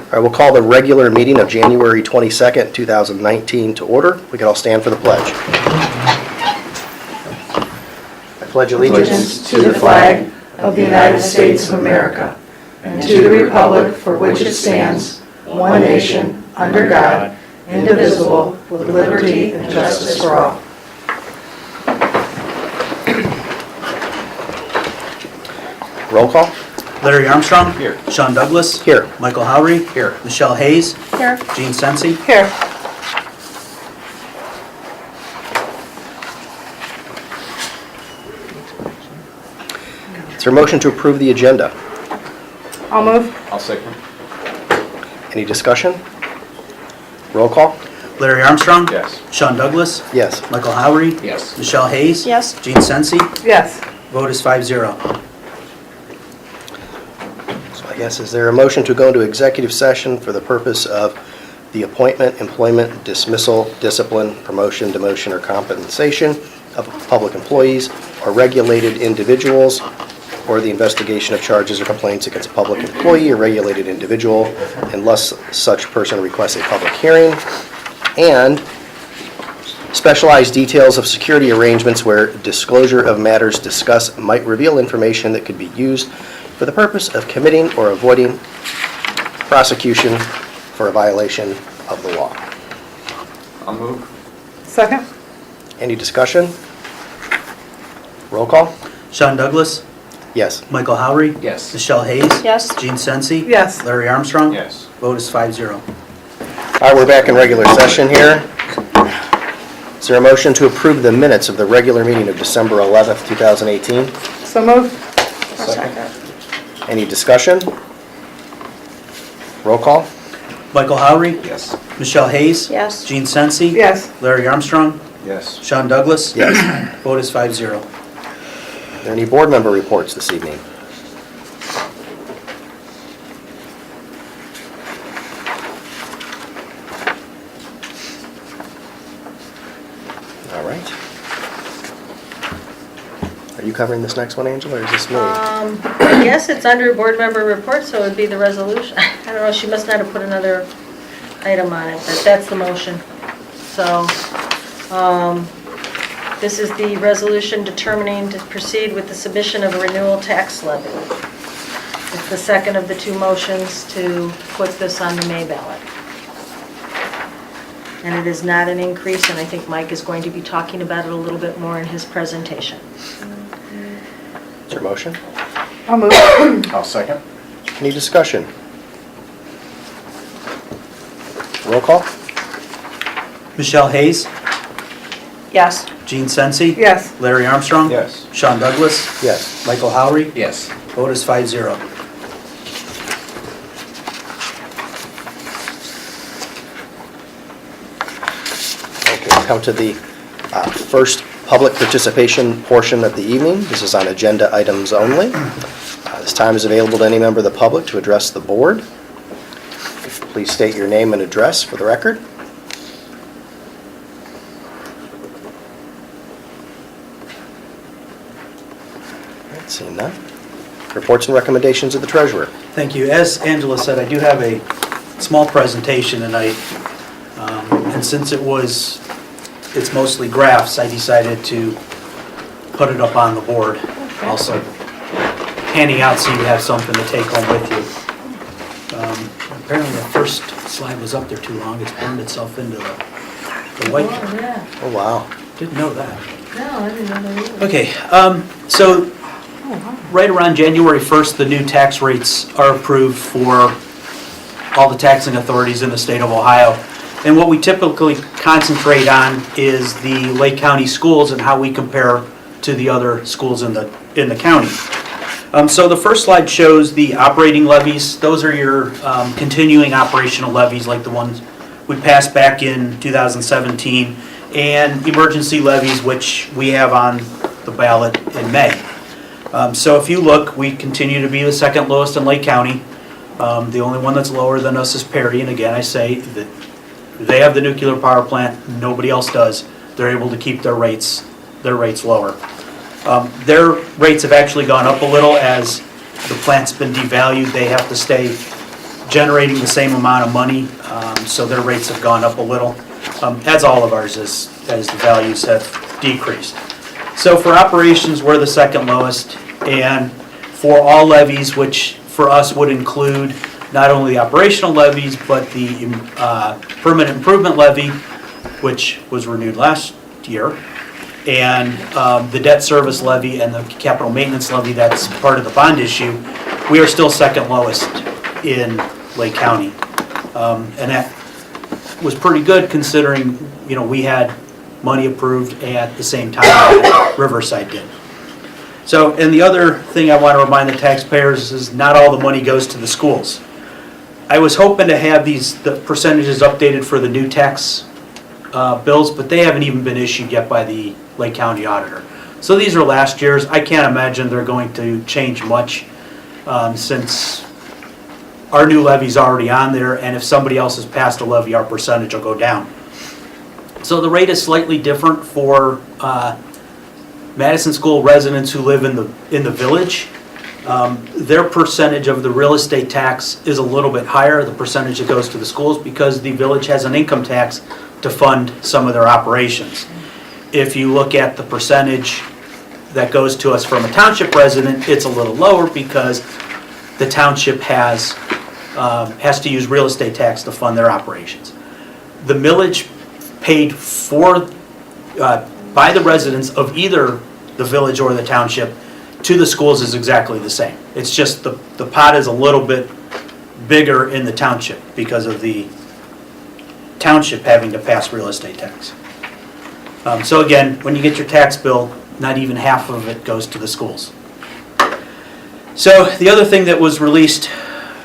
I will call the regular meeting of January 22nd, 2019 to order. We can all stand for the pledge. I pledge allegiance to the flag of the United States of America and to the republic for which it stands, one nation, under God, indivisible, with liberty and justice for all. Roll call. Larry Armstrong. Here. Sean Douglas. Here. Michael Howry. Here. Michelle Hayes. Here. Gene Sensi. Here. Is there a motion to approve the agenda? I'll move. I'll second. Any discussion? Roll call. Larry Armstrong. Yes. Sean Douglas. Yes. Michael Howry. Yes. Michelle Hayes. Yes. Gene Sensi. Yes. Vote is 5-0. So I guess, is there a motion to go into executive session for the purpose of the appointment, employment, dismissal, discipline, promotion, demotion, or compensation of public employees or regulated individuals, or the investigation of charges or complaints against a public employee or regulated individual unless such person requests a public hearing, and specialized details of security arrangements where disclosure of matters discussed might reveal information that could be used for the purpose of committing or avoiding prosecution for a violation of the law. I'll move. Second? Any discussion? Roll call? Sean Douglas. Yes. Michael Howry. Yes. Michelle Hayes. Yes. Gene Sensi. Yes. Larry Armstrong. Yes. Vote is 5-0. All right, we're back in regular session here. Is there a motion to approve the minutes of the regular meeting of December 11th, 2018? So moved. Second. Any discussion? Roll call? Michael Howry. Yes. Michelle Hayes. Yes. Gene Sensi. Yes. Larry Armstrong. Yes. Sean Douglas. Yes. Vote is 5-0. Are there any board member reports this evening? All right. Are you covering this next one, Angela, or is this me? I guess it's under board member report, so it would be the resolution. I don't know, she must not have put another item on it, but that's the motion. So, this is the resolution determining to proceed with the submission of a renewal tax levy. It's the second of the two motions to put this on the May ballot. And it is not an increase, and I think Mike is going to be talking about it a little bit more in his presentation. Is there a motion? I'll move. I'll second. Any discussion? Roll call? Michelle Hayes. Yes. Gene Sensi. Yes. Larry Armstrong. Yes. Sean Douglas. Yes. Michael Howry. Yes. Vote is 5-0. Okay, we'll come to the first public participation portion of the evening. This is on agenda items only. This time is available to any member of the public to address the board. Please state your name and address for the record. All right, seeing none. Reports and recommendations of the treasurer. Thank you. As Angela said, I do have a small presentation tonight. And since it's mostly graphs, I decided to put it up on the board. Also handing out so you have something to take home with you. Apparently the first slide was up there too long. It's burned itself into the white. Oh, yeah. Oh, wow. Didn't know that. No, I didn't know that either. Okay, so right around January 1st, the new tax rates are approved for all the taxing authorities in the state of Ohio. And what we typically concentrate on is the Lake County schools and how we compare to the other schools in the county. So the first slide shows the operating levies. Those are your continuing operational levies like the ones we passed back in 2017, and emergency levies, which we have on the ballot in May. So if you look, we continue to be the second lowest in Lake County. The only one that's lower than us is Perry, and again, I say that they have the nuclear power plant, nobody else does. They're able to keep their rates lower. Their rates have actually gone up a little as the plant's been devalued. They have to stay generating the same amount of money, so their rates have gone up a little, as all of ours is, as the values have decreased. So for operations, we're the second lowest, and for all levies, which for us would include not only the operational levies, but the permanent improvement levy, which was renewed last year, and the debt service levy and the capital maintenance levy that's part of the bond issue, we are still second lowest in Lake County. And that was pretty good considering, we had money approved at the same time that Riverside did. So, and the other thing I want to remind the taxpayers is not all the money goes to the schools. I was hoping to have the percentages updated for the new tax bills, but they haven't even been issued yet by the Lake County auditor. So these are last year's. I can't imagine they're going to change much since our new levy's already on there, and if somebody else has passed a levy, our percentage will go down. So the rate is slightly different for Madison School residents who live in the village. Their percentage of the real estate tax is a little bit higher, the percentage that goes to the schools, because the village has an income tax to fund some of their operations. If you look at the percentage that goes to us from a township resident, it's a little lower because the township has to use real estate tax to fund their operations. The millage paid for by the residents of either the village or the township to the schools is exactly the same. It's just the pot is a little bit bigger in the township because of the township having to pass real estate tax. So again, when you get your tax bill, not even half of it goes to the schools. So the other thing that was released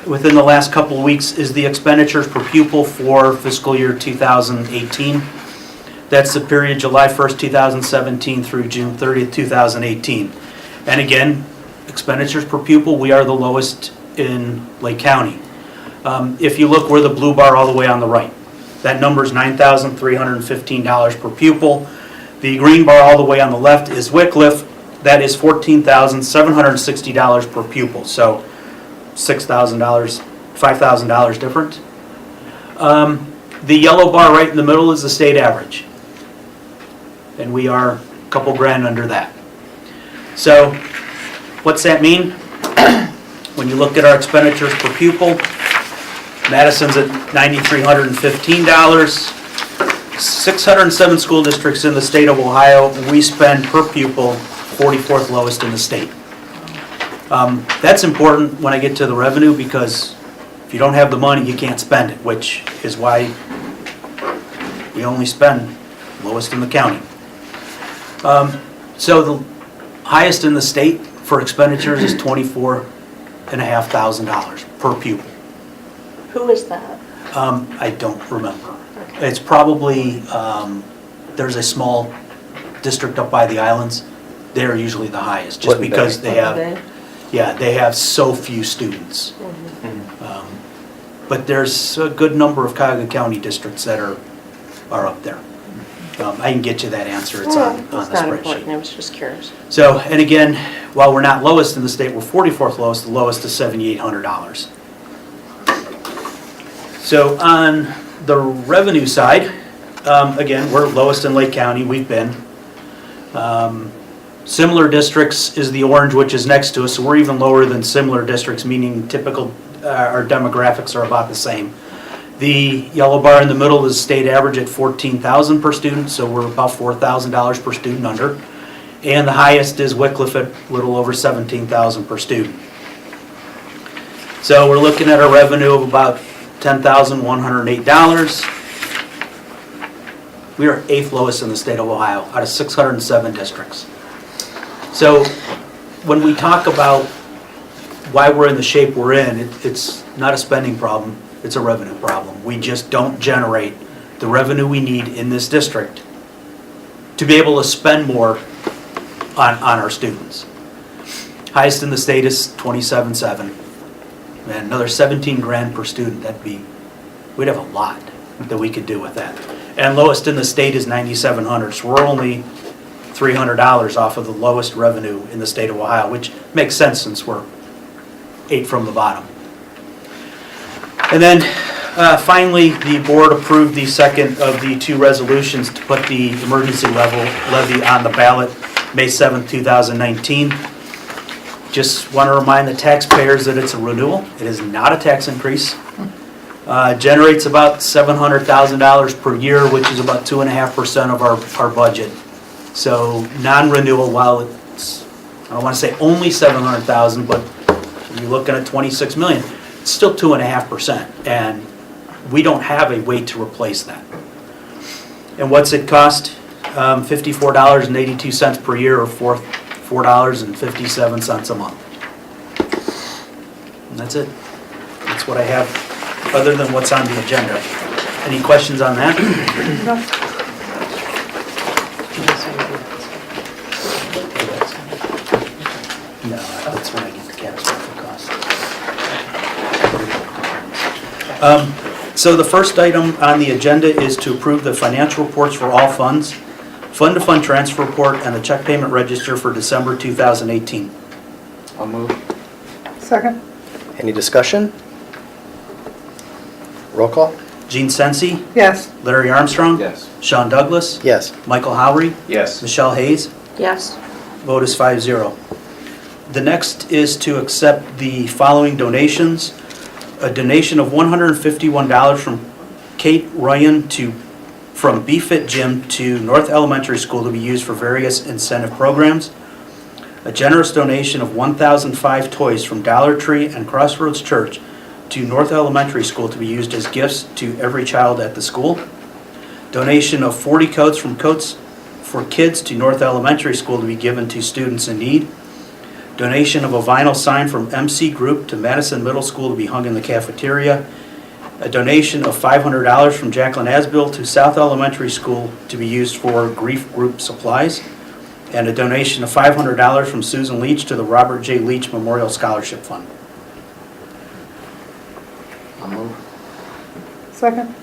within the last couple of weeks is the expenditures per pupil for fiscal year 2018. That's the period July 1st, 2017 through June 30th, 2018. And again, expenditures per pupil, we are the lowest in Lake County. If you look, we're the blue bar all the way on the right. That number is $9,315 per pupil. The green bar all the way on the left is Wickliffe. That is $14,760 per pupil. So $6,000, $5,000 different. The yellow bar right in the middle is the state average. And we are a couple grand under that. So what's that mean? When you look at our expenditures per pupil, Madison's at $9,315. 607 school districts in the state of Ohio, we spend per pupil 44th lowest in the state. That's important when I get to the revenue, because if you don't have the money, you can't spend it, which is why we only spend lowest in the county. So the highest in the state for expenditures is $24,500 per pupil. Who is that? I don't remember. It's probably, there's a small district up by the islands. They're usually the highest, just because they have so few students. But there's a good number of Cuyahoga County districts that are up there. I can get you that answer, it's on the It's not important, I spreadsheet. was just curious. So, and again, while we're not lowest in the state, we're 44th lowest, the lowest is $7,800. So on the revenue side, again, we're lowest in Lake County, we've been. Similar districts is the orange, which is next to us, so we're even lower than similar districts, meaning typical, our demographics are about the same. The yellow bar in the middle is state average at $14,000 per student, so we're about $4,000 per student under. And the highest is Wickliffe at a little over $17,000 per student. So we're looking at a revenue of about $10,108. We are 8th lowest in the state of Ohio out of 607 districts. So when we talk about why we're in the shape we're in, it's not a spending problem, it's a revenue problem. We just don't generate the revenue we need in this district to be able to spend more on our students. Highest in the state is 27.7. Man, another 17 grand per student, we'd have a lot that we could do with that. And lowest in the state is 9,700, so we're only $300 off of the lowest revenue in the state of Ohio, which makes sense since we're 8 from the bottom. And then finally, the board approved the second of the two resolutions to put the emergency levy on the ballot, May 7th, 2019. Just want to remind the taxpayers that it's a renewal. It is not a tax increase. Generates about $700,000 per year, which is about 2.5% of our budget. So non-renewal, while it's, I don't want to say only 700,000, but you're looking at 26 million. It's still 2.5%, and we don't have a way to replace that. And what's it cost? $54.82 per year, or $4.57 a month. And that's it. That's what I have, other than what's on the agenda. Any questions on that? No, that's when I get the catastrophic costs. So the first item on the agenda is to approve the financial reports for all funds, fund-to-fund transfer report, and the check payment register for December 2018. I'll move. Second? Any discussion? Roll call? Gene Sensi, Yes. Larry Armstrong. Yes. Sean Douglas. Yes. Michael Howery. Yes. Michelle Hayes. Yes. Vote is 5-0. The next is to accept the following donations. A donation of $151 from Kate Ryan from BFit Gym to North Elementary School to be used for various incentive programs. A generous donation of 1,005 toys from Dollar Tree and Crossroads Church to North Elementary School to be used as gifts to every child at the school. Donation of 40 coats from Coats for Kids to North Elementary School to be given to students in need. Donation of a vinyl sign from MC Group to Madison Middle School to be hung in the cafeteria. A donation of $500 from Jacqueline Asbill to South Elementary School to be used for grief group supplies. And a donation of $500 from Susan Leach to the Robert J. Leach Memorial Scholarship Fund. I'll move. Second?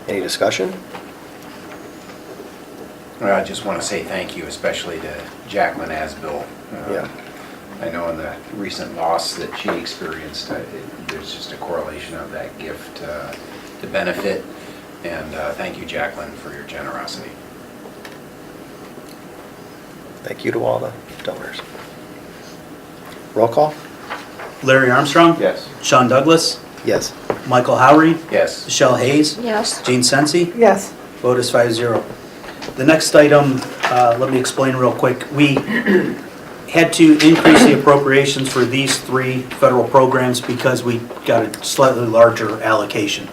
Any discussion? Well, I just want to say thank you, especially to Jacqueline Asbill. Yeah. I know in the recent loss that she experienced, there's just a correlation of that gift to benefit. And thank you, Jacqueline, for your generosity. Thank you to all the donors. Roll call? Larry Armstrong. Yes. Sean Douglas. Yes. Michael Howery. Yes. Michelle Hayes. Yes. Gene Sensi. Yes. Vote is 5-0. The next item, let me explain real quick. We had to increase the appropriations for these three federal programs because we got a slightly larger allocation.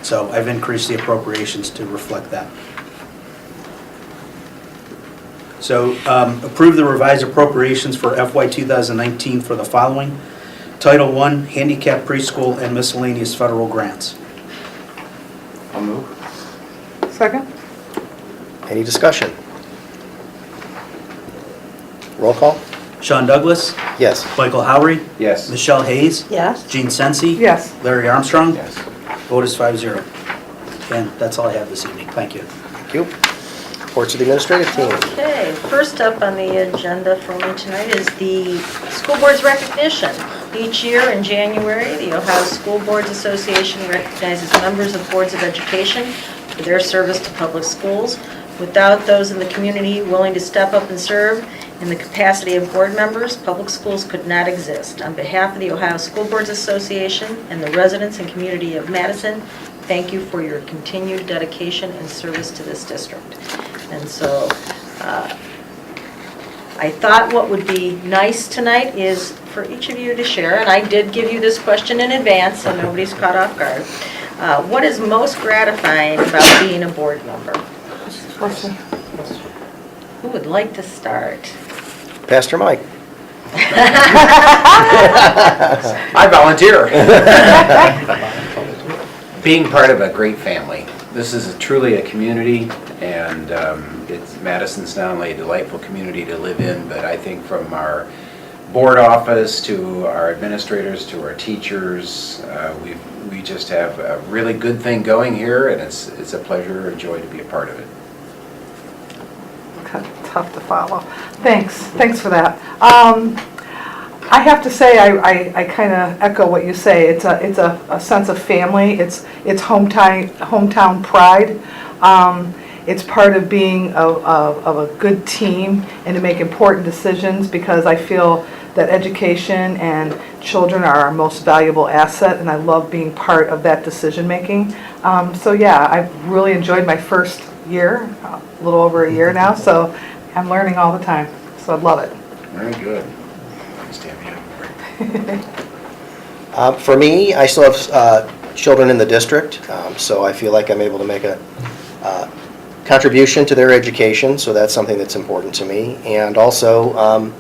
So I've increased the appropriations to reflect that. So approve the revised appropriations for FY 2019 for the following. Title I, handicap preschool and miscellaneous federal grants. I'll move. Second? Any discussion? Roll call? Sean Douglas, Yes. Michael Howery, Yes. Michelle Hayes, Yes. Gene Sensi, Yes. Larry Armstrong. Yes. Vote is 5-0. And that's all I have this evening. Thank you. Thank you. Reports of the administrative team. Okay, first up on the agenda for me tonight is the school board's recognition. Each year in January, the Ohio School Boards Association recognizes members of boards of education for their service to public schools. Without those in the community willing to step up and serve in the capacity of board members, public schools could not exist. On behalf of the Ohio School Boards Association and the residents and community of Madison, thank you for your continued dedication and service to this district. And so I thought what would be nice tonight is for each of you to share, and I did give you this question in advance so nobody's caught off guard. What is most gratifying about being a board member? Who would like to start? Pastor Mike. I volunteer. Being part of a great family. This is truly a community, and Madison's not only a delightful community to live in, but I think from our board office to our administrators to our teachers, we just have a really good thing going here, and it's a pleasure and joy to be a part of it. Tough to follow. Thanks for that. I have to say, I kind of echo what you say. It's a sense of family. It's hometown pride. It's part of being of a good team and to make important decisions, because I feel that education and children are our most valuable asset, and I love being part of that decision-making. So yeah, I've really enjoyed my first year, a little over a year now, so I'm learning all the time, so I love it. Very good. Thanks, Tammy. For me, I still have children in the district, so I feel like I'm able to make a contribution to their education, so that's something that's important to me. And also,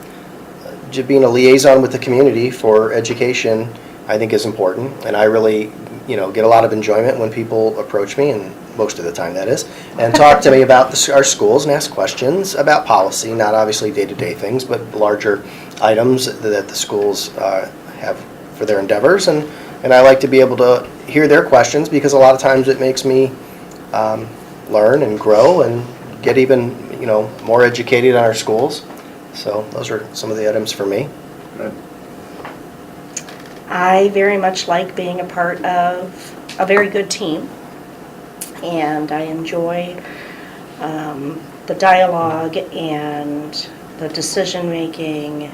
just being a liaison with the community for education, I think is important. And I really, get a lot of enjoyment when people approach me, and most of the time that is, and talk to me about our schools and ask questions about policy, not obviously day-to-day things, but larger items that the schools have for their endeavors. And I like to be able to hear their questions, because a lot of times it makes me learn and grow and get even, more educated on our schools. So those are some of the items for me. I very much like being a part of a very good team, and I enjoy the dialogue and the decision-making,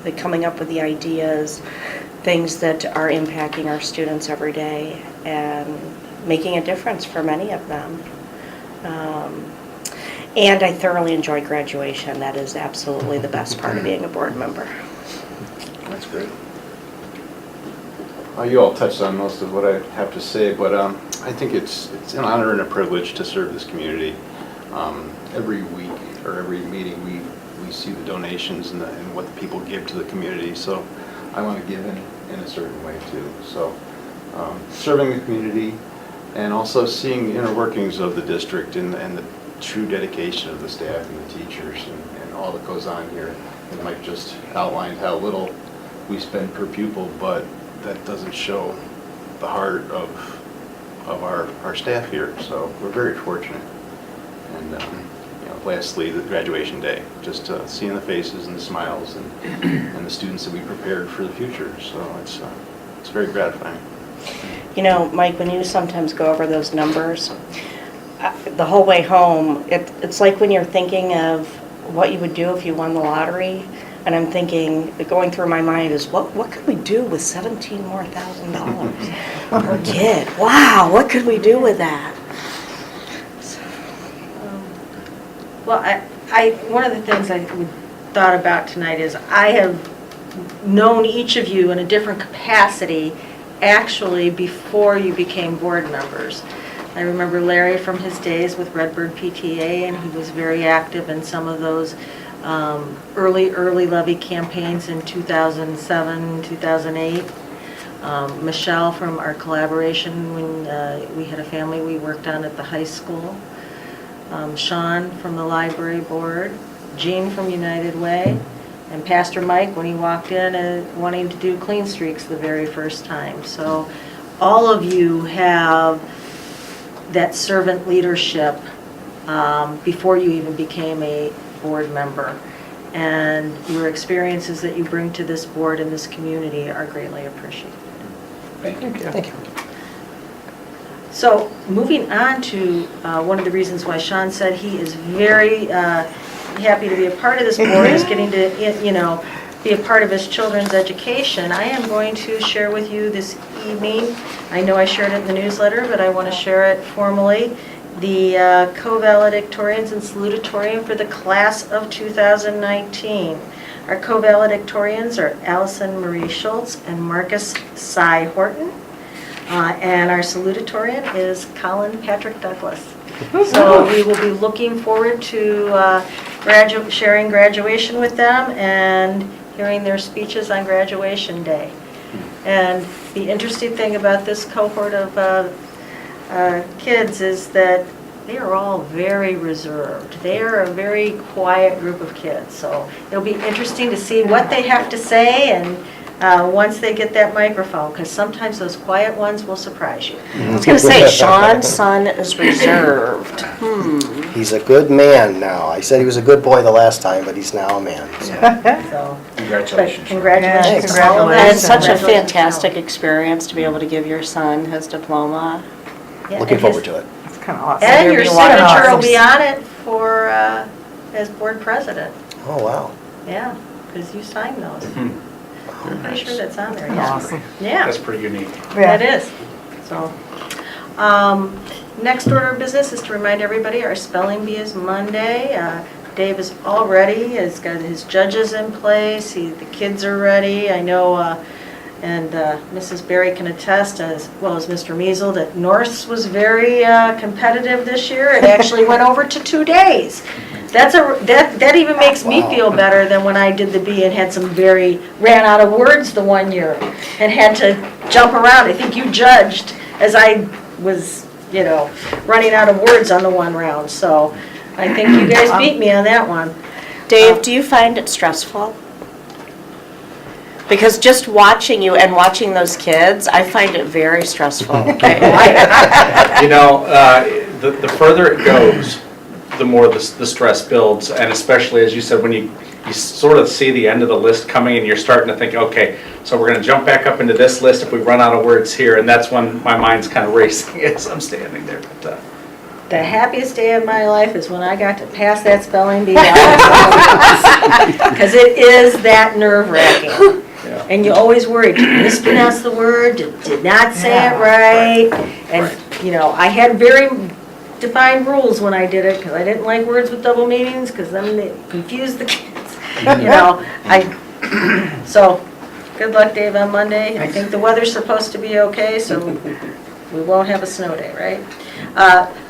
the coming up with the ideas, things that are impacting our students every day and making a difference for many of them. And I thoroughly enjoy graduation. That is absolutely the best part of being a board member. That's great. You all touched on most of what I have to say, but I think it's an honor and a privilege to serve this community. Every week or every meeting, we see the donations and what the people give to the community. So I want to give in a certain way too. So serving the community and also seeing the inner workings of the district and the true dedication of the staff and the teachers and all that goes on here. And Mike just outlined how little we spend per pupil, but that doesn't show the heart of our staff here. So we're very fortunate. And lastly, the graduation day, just seeing the faces and the smiles and the students that we prepared for the future. So it's very gratifying. Mike, when you sometimes go over those numbers, the whole way home, it's like when you're thinking of what you would do if you won the lottery, and I'm thinking, going through my mind is, what could we do with $17,000 more per kid? Wow, what could we do with that? Well, one of the things I thought about tonight is I have known each of you in a different capacity actually before you became board members. I remember Larry from his days with Redbird PTA, and he was very active in some of those early levy campaigns in 2007, 2008. Michelle from our collaboration when we had a family we worked on at the high school. Sean from the library board. Jean from United Way. And Pastor Mike when he walked in wanting to do clean streaks the very first time. So all of you have that servant leadership before you even became a board member. And your experiences that you bring to this board and this community are greatly appreciated. Thank you. Thank you. So moving on to one of the reasons why Sean said he is very happy to be a part of this board is getting to, be a part of his children's education. I am going to share with you this evening, I know I shared it in the newsletter, but I want to share it formally, the co-valedictorians and salutatorian for the class of 2019. Our co-valedictorians are Allison Marie Schultz and Marcus Cy Horton. And our salutatorian is Colin Patrick Douglas. So we will be looking forward to sharing graduation with them and hearing their speeches on graduation day. And the interesting thing about this cohort of kids is that they are all very reserved. They are a very quiet group of kids. So it'll be interesting to see what they have to say and once they get that microphone, because sometimes those quiet ones will surprise you. I was going to say, Sean's son is reserved. He's a good man now. I said he was a good boy the last time, but he's now a man. So. So Congratulations. Congratulations Yeah, to all of them. And it's such a congratulations. fantastic experience to be able to give your son his diploma. Yeah, Looking and forward his- to it. It's kind of awesome. And your You're welcome. signature will be on it for, as board president. Oh, wow. Yeah, because you signed those. Hmm. I'm pretty sure that's on there, Kinda yeah. awesome. Yeah. That's pretty unique. Yeah. That is, so. Next order of business is to remind everybody, our spelling bee is Monday. Dave is all ready, has got his judges in place, the kids are ready. I know, and Mrs. Berry can attest, as well as Mr. Measle, that North's was very competitive this year. It actually went over to 2 days. That even makes me Wow. feel better than when I did the bee and had ran out of words the one year and had to jump around. I think you judged as I was, running out of words on the one round. So I think you guys beat me on that one. Dave, do you find it stressful? Because just watching you and watching those kids, I find it very stressful. You know, the further it goes, the more the stress builds, and especially, as you said, when you sort of see the end of the list coming and you're starting to think, okay, so we're going to jump back up into this list if we run out of words here, and that's when my mind's kind of racing as I'm standing there. But, The happiest day of my life is when I got to pass that spelling bee because it is that nerve-wracking. yeah. And you always worry, did you mispronounce the word, did not say it right? And, I had very defined rules when I did it, because I didn't like words with double meanings, because then they confused the kids. So, good luck, Dave, on Monday. I think the weather's supposed to be okay, so we won't have a snow day, right?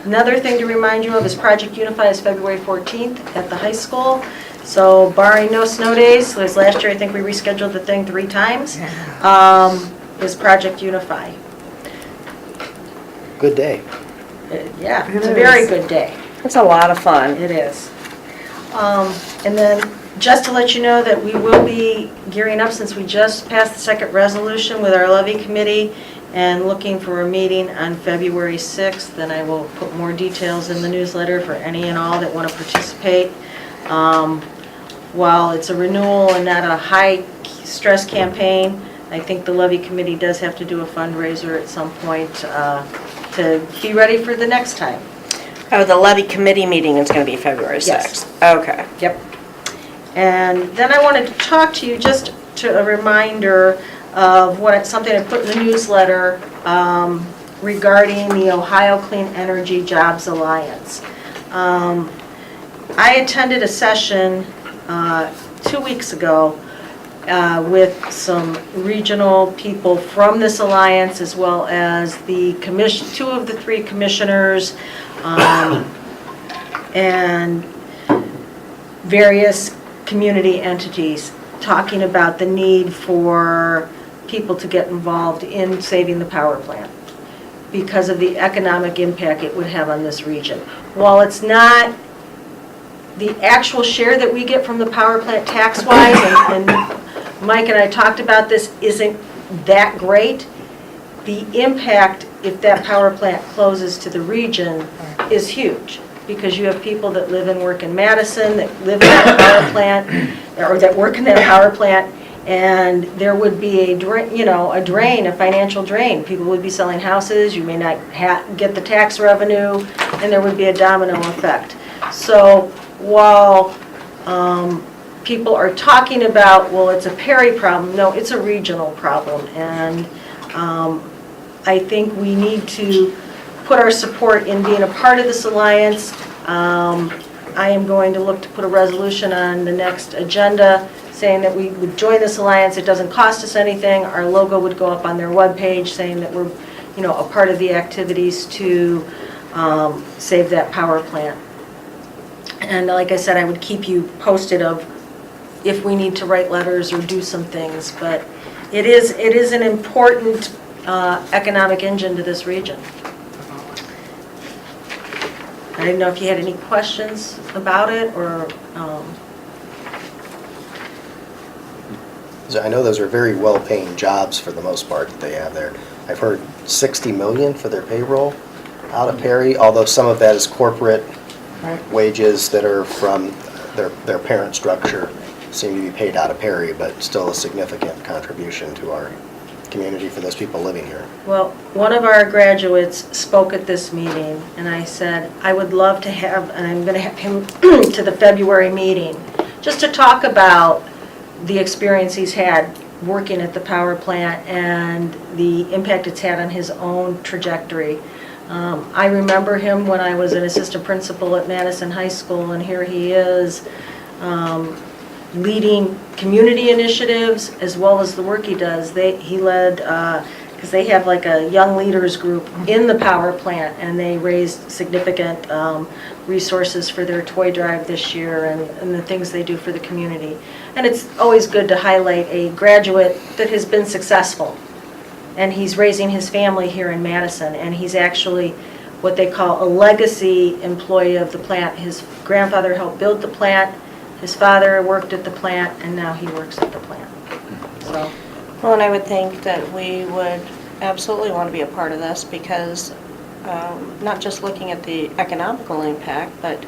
Another thing to remind you of is Project Unify is February 14th at the high school. So barring no snow days, because last year I think we rescheduled the thing 3 times, is Project Unify. Good day. Yeah, it's a It very is. good day. It's a lot of fun. It is. And then, just to let you know that we will be gearing up, since we just passed the second resolution with our levy committee, and looking for a meeting on February 6th, and I will put more details in the newsletter for any and all that want to participate. While it's a renewal and not a high-stress campaign, I think the levy committee does have to do a fundraiser at some point to be ready for the next time. Oh, the levy committee meeting is going to be February 6th? Yes. Okay. Yep. And then I wanted to talk to you, just to a reminder of something I put in the newsletter regarding the Ohio Clean Energy Jobs Alliance. I attended a session 2 weeks ago with some regional people from this alliance, as well as the 2 of the 3 commissioners and various community entities, talking about the need for people to get involved in saving the power plant because of the economic impact it would have on this region. While it's not the actual share that we get from the power plant tax-wise, and Mike and I talked about this, isn't that great, the impact if that power plant closes to the region is huge, because you have people that live and work in Madison, that live in that power plant, or that work in that power plant, and there would be a financial drain. People would be selling houses, you may not get the tax revenue, and there would be a domino effect. So while people are talking about, well, it's a Perry problem, no, it's a regional problem, and I think we need to put our support in being a part of this alliance. I am going to look to put a resolution on the next agenda saying that we would join this alliance. It doesn't cost us anything. Our logo would go up on their webpage saying that we're, a part of the activities to save that power plant. And like I said, I would keep you posted of if we need to write letters or do some things. But it is an important economic engine to this region. I didn't know if you had any questions about it, or... I know those are very well-paying jobs for the most part that they have there. I've heard $60 million for their payroll out of Perry, although some of that is corporate wages that are from their parent structure seem to be paid out of Perry, but still a significant contribution to our community for those people living here. Well, one of our graduates spoke at this meeting, and I said, I would love to have, and I'm going to have him to the February meeting, just to talk about the experience he's had working at the power plant and the impact it's had on his own trajectory. I remember him when I was an assistant principal at Madison High School, and here he is leading community initiatives as well as the work he does. He led, because they have like a young leaders group in the power plant, and they raised significant resources for their toy drive this year and the things they do for the community. And it's always good to highlight a graduate that has been successful. And he's raising his family here in Madison, and he's actually what they call a legacy employee of the plant. His grandfather helped build the plant, his father worked at the plant, and now he works at the plant. So, Well, and I would think that we would absolutely want to be a part of this because not just looking at the economical impact, but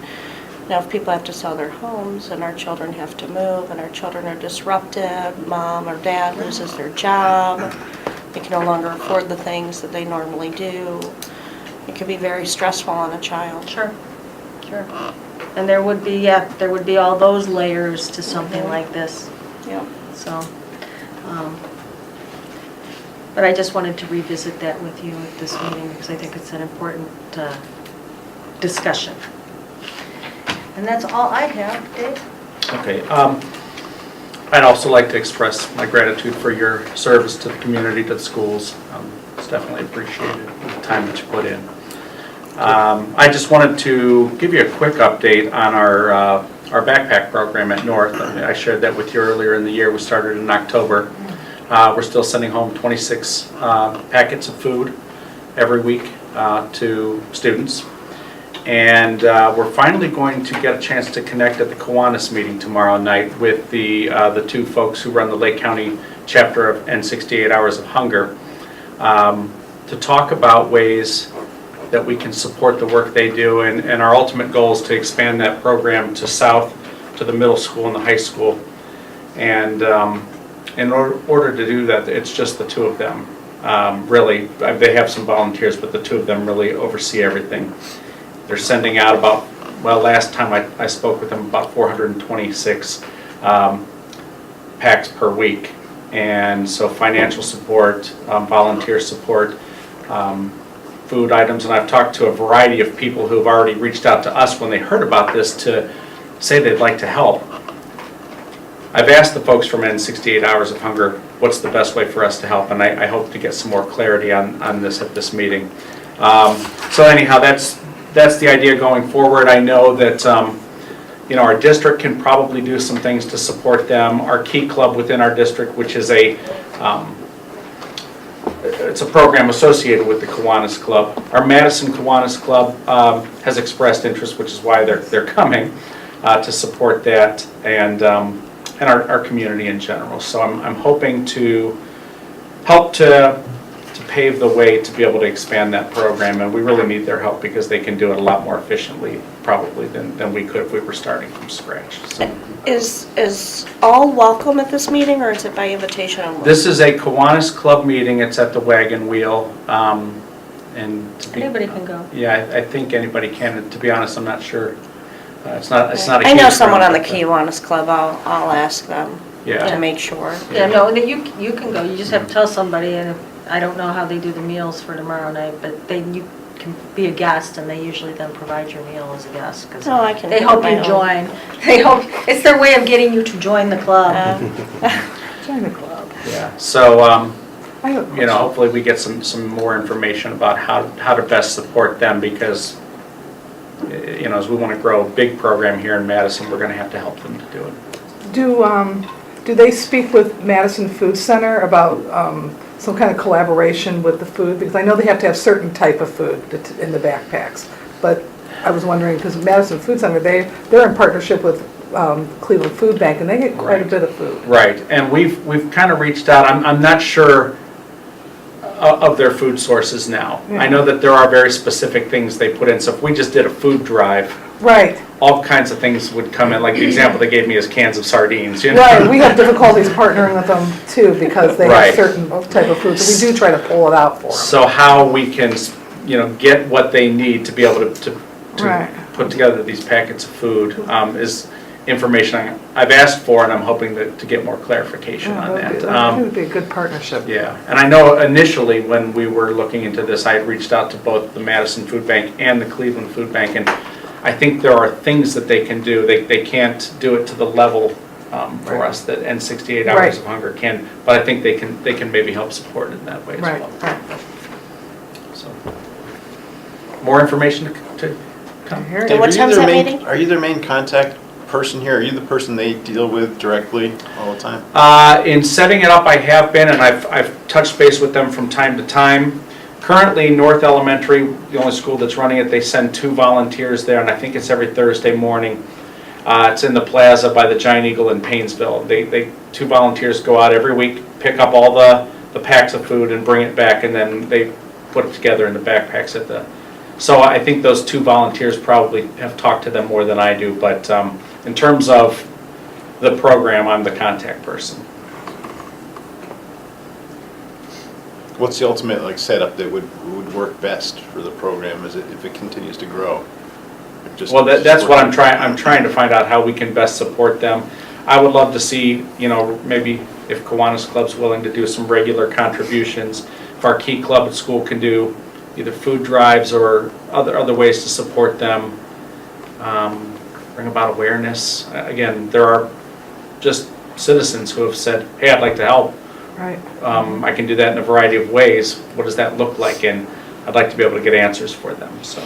if people have to sell their homes and our children have to move and our children are disrupted, mom or dad loses their job, they can no longer afford the things that they normally do. It could be very stressful on a child. sure. And there would be all those layers to something like this. Yeah. So, but I just wanted to revisit that with you at this meeting because I think it's an important discussion. And that's all I have, Dave. Okay. I'd also like to express my gratitude for your service to the community, to the schools. It's definitely appreciated, the time that you put in. I just wanted to give you a quick update on our backpack program at North. I shared that with you earlier in the year. We started in October. We're still sending home 26 packets of food every week to students. And we're finally going to get a chance to connect at the Kiwanis meeting tomorrow night with the two folks who run the Lake County chapter of End 68 Hours of Hunger to talk about ways that we can support the work they do. And our ultimate goal is to expand that program to south, to the middle school and the high school. And in order to do that, it's just the two of them. Really, they have some volunteers, but the two of them really oversee everything. They're sending out about, well, last time I spoke with them, about 426 packs per week. And so financial support, volunteer support, food items, and I've talked to a variety of people who have already reached out to us when they heard about this to say they'd like to help. I've asked the folks from End 68 Hours of Hunger what's the best way for us to help, and I hope to get some more clarity on this at this meeting. So anyhow, that's the idea going forward. I know that our district can probably do some things to support them. Our Key Club within our district, which is it's a program associated with the Kiwanis Club. Our Madison Kiwanis Club has expressed interest, which is why they're coming to support that and our community in general. So I'm hoping to help to pave the way to be able to expand that program, and we really need their help because they can do it a lot more efficiently probably than we could if we were starting from scratch. So. Is all welcome at this meeting, or is it by invitation only? This is a Kiwanis Club meeting. It's at the Wagon Wheel. And Anybody can go. Yeah, I think anybody can. To be honest, I'm not sure. It's not a I know huge someone on crowd, the but, Kiwanis Club. I'll ask them Yeah. to make sure. Yeah, no, you can go. You just have to tell somebody, and I don't know how they do the meals for tomorrow night, but you can be a guest, and they usually then provide your meal as a guest. 'Cause Oh, I can they do hope my you own. join. They hope, it's their way of getting you to join the club. Join the club. Yeah. So, I have a question. hopefully we get some more information about how to best support them because, as we want to grow a big program here in Madison, we're going to have to help them to do it. Do they speak with Madison Food Center about some kind of collaboration with the food? Because I know they have to have certain type of food in the backpacks. But I was wondering, because Madison Food Center, they're in partnership with Cleveland Food Bank, and they get quite a bit of food. Right, and we've kind of reached out. I'm not sure of their food sources now. I know that there are very specific things they put in, so if we just did a food drive, Right, all kinds of things would come in, like the example they gave me is cans of sardines, you know? right, we have difficulties partnering with them too, because they Right. have certain type of food, so we do try to pull it out for them. So how we can, get what they need to be able to Right. put together these packets of food is information I've asked for, and I'm hoping to get more clarification on that. That would be a good partnership. Yeah, and I know initially when we were looking into this, I had reached out to both the Madison Food Bank and the Cleveland Food Bank, and I think there are things that they can do. They can't do it to the level for Right. us that End 68 Hours Right. of Hunger can, but I think they can maybe help support it in that way as Right, well. right. So, more information to come. Here it And what is. time's that meeting? Are you their main contact person here? Are you the person they deal with directly all the time? In setting it up, I have been, and I've touched base with them from time to time. Currently, North Elementary, the only school that's running it, they send 2 volunteers there, and I think it's every Thursday morning. It's in the plaza by the Giant Eagle in Painesville. 2 volunteers go out every week, pick up all the packs of food and bring it back, and then they put it together in the backpacks at the... So I think those 2 volunteers probably have talked to them more than I do, but in terms of the program, I'm the contact person. What's the ultimate setup that would work best for the program if it continues to grow? Well, that's what I'm trying to find out how we can best support them. I would love to see, maybe if Kiwanis Club's willing to do some regular contributions, if our Key Club at school can do either food drives or other ways to support them, bring about awareness. Again, there are just citizens who have said, hey, I'd like to help. Right. I can do that in a variety of ways. What does that look like? And I'd like to be able to get answers for them, so.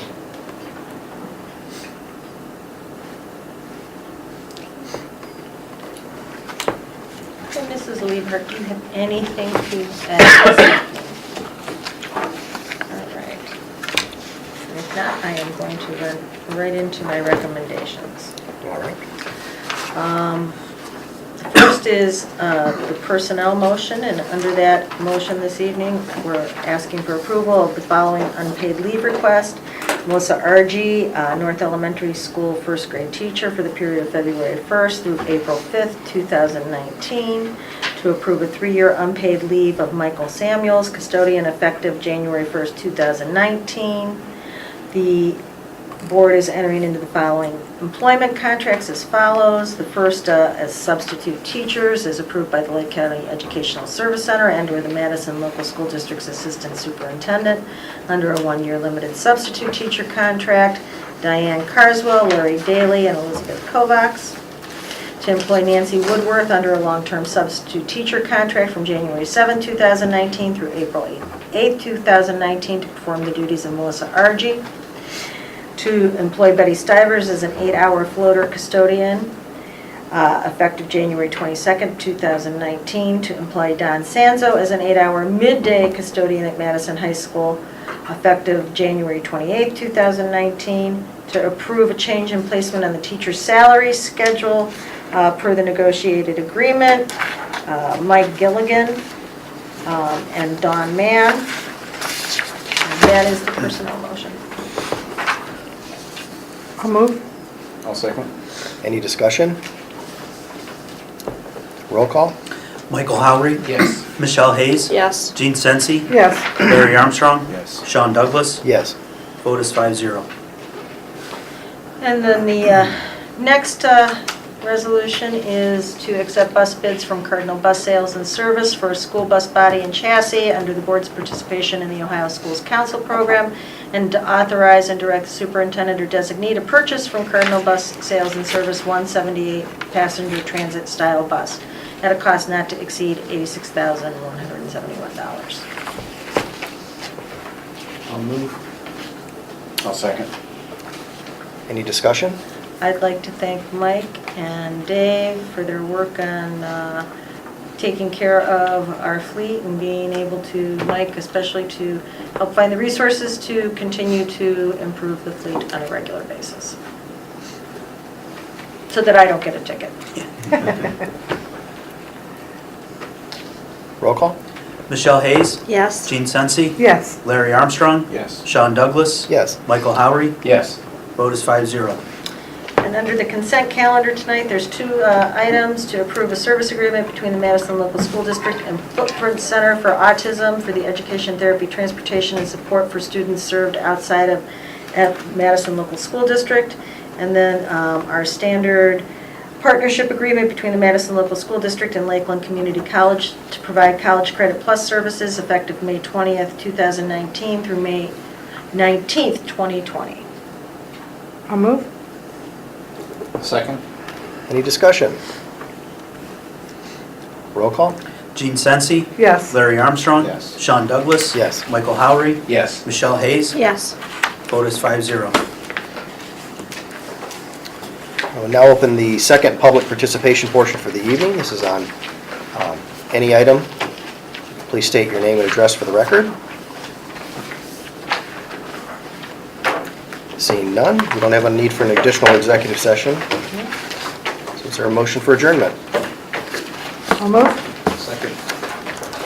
Okay, Mrs. Liebert, do you have anything to add? All right. And if not, I am going to run right into my recommendations. All right. First is the personnel motion, and under that motion this evening, we're asking for approval of the following unpaid leave request. Melissa Argy, North Elementary School first grade teacher for the period of February 1st through April 5th, 2019. To approve a 3-year unpaid leave of Michael Samuels, custodian, effective January 1st, 2019. The board is entering into the following employment contracts as follows. The first as substitute teachers is approved by the Lake County Educational Service Center and or the Madison Local School District's Assistant Superintendent under a 1-year limited substitute teacher contract. Diane Carswell, Larry Daly, and Elizabeth Kovacs. To employ Nancy Woodworth under a long-term substitute teacher contract from January 7, 2019 through April 8, 2019 to perform the duties of Melissa Argy. To employ Betty Stivers as an 8-hour floater custodian, effective January 22nd, 2019. To employ Don Sanzo as an 8-hour midday custodian at Madison High School, effective January 28th, 2019. To approve a change in placement on the teacher's salary schedule per the negotiated agreement, Mike Gilligan and Dawn Mann. And that is the personnel motion. I'll move. I'll second. Any discussion? Roll call? Michael Howry? Yes. Michelle Hayes? Yes. Jean Sensi? Yes. Larry Armstrong? Yes. Sean Douglas? Yes. Vote is 5-0. And then the next resolution is to accept bus bids from Cardinal Bus Sales and Service for a school bus body and chassis under the board's participation in the Ohio Schools Council program, and to authorize and direct the superintendent or designee to purchase from Cardinal Bus Sales and Service 178 passenger transit style bus at a cost not to exceed $86,171. I'll move. I'll second. Any discussion? I'd like to thank Mike and Dave for their work on taking care of our fleet and being able to, Mike especially, to help find the resources to continue to improve the fleet on a regular basis. So that I don't get a ticket. Roll call? Michelle Hayes, Yes. Gene Sensi, Yes. Larry Armstrong, Yes. Sean Douglas, Yes. Michael Howery, Yes. vote is 5-0. And under the consent calendar tonight, there's two items to approve a service agreement between the Madison Local School District and Footprint Center for Autism for the education, therapy, transportation, and support for students served outside of Madison Local School District. And then our standard partnership agreement between the Madison Local School District and Lakeland Community College to provide College Credit Plus services effective May 20th, 2019 through May 19th, 2020. I'll move. Second? Any discussion? Roll call? Gene Sensi, Yes. Larry Armstrong, Yes. Sean Douglas, Yes. Michael Howery, Yes. Michelle Hayes, Yes. vote is 5-0. I will now open the second public participation portion for the evening. This is on any item. Please state your name and address for the record. Seeing none, we don't have a need for an additional executive session. So is there a motion for adjournment? I'll move. Second.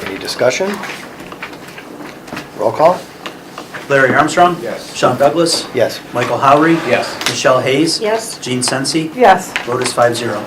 Any discussion? Roll call? Larry Armstrong, Yes. Sean Douglas, Yes. Michael Howery, Yes. Michelle Hayes, Yes. Gene Sensi, Yes. vote is 5-0.